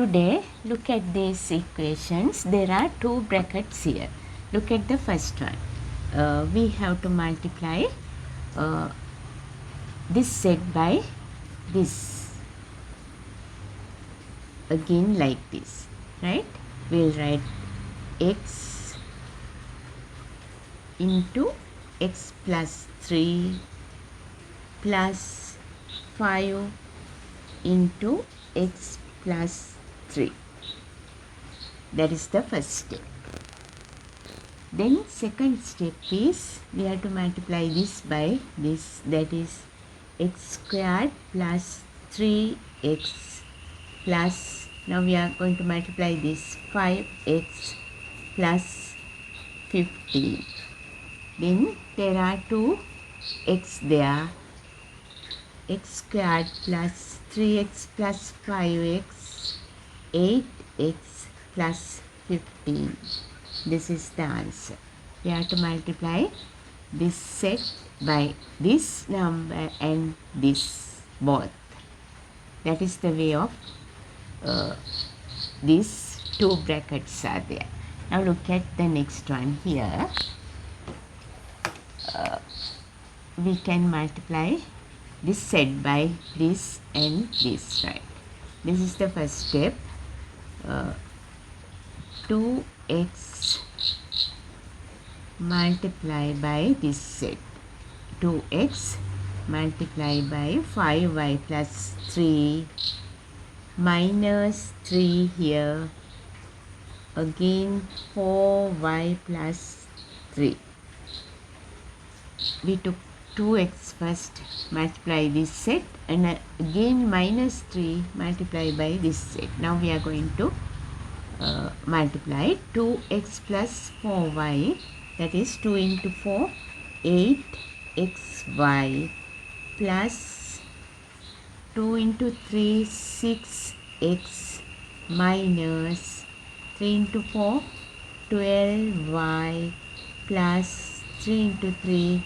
Today, look at these equations. There are two brackets here. Look at the first one. We have to multiply this set by this. Again like this, right? We'll write x into x plus 3 plus 5 into x plus 3. That is the first step. Then second step is we have to multiply this by this, that is x squared plus 3x plus, now we are going to multiply this 5x plus 15. Then there are two x there, x squared plus 3x plus 5x, 8x plus 15. This is the answer. We have to multiply this set by this number and this both. That is the way of these two brackets are there. Now look at the next one here. We can multiply this set by this and this, right? This is the first step. 2x multiply by this set. 2x multiply by 5y plus 3 minus 3 here, again 4y plus 3. We took 2x first, multiply this set, and again minus 3 multiply by this set. Now we are going to multiply 2x plus 4y, that is 2 into 4, 8xy plus 2 into 3, 6x minus 3 into 4, 12y plus 3 into 3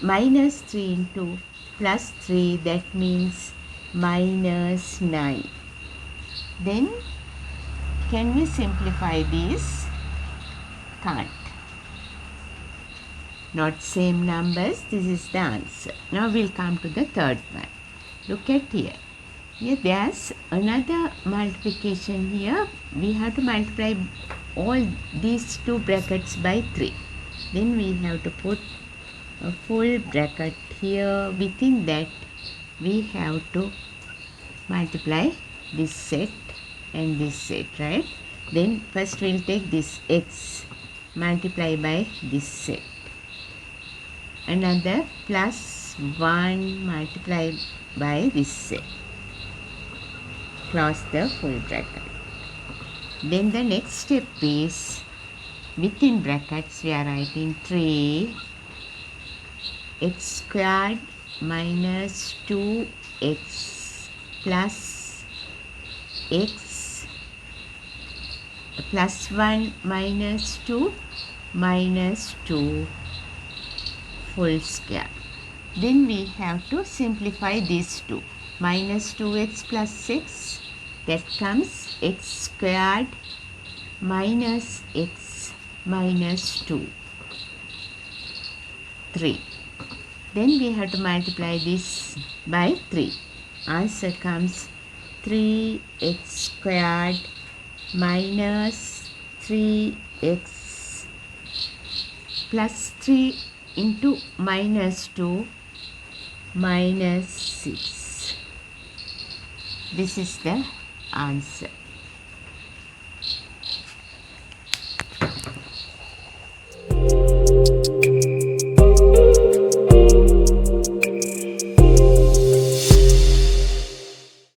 minus 3 into plus 3, that means minus 9. Then can we simplify this? Can't. Not same numbers. This is the answer. Now we'll come to the third one. Look at here. Here there's another multiplication here. We have to multiply all these two brackets by 3. Then we have to put a full bracket here. Within that we have to multiply this set and this set, right? Then first we'll take this x, multiply by this set. Another plus 1 multiply by this set. Close the full bracket. Then the next step is within brackets we are writing 3 x squared minus 2x plus x plus 1 minus 2 full square. Then we have to simplify these two. Minus 2x plus 6, that comes x squared minus x minus 2, 3. Then we have to multiply this by 3. Answer comes 3x squared minus 3x plus 3 into minus 2 minus 6. This is the answer.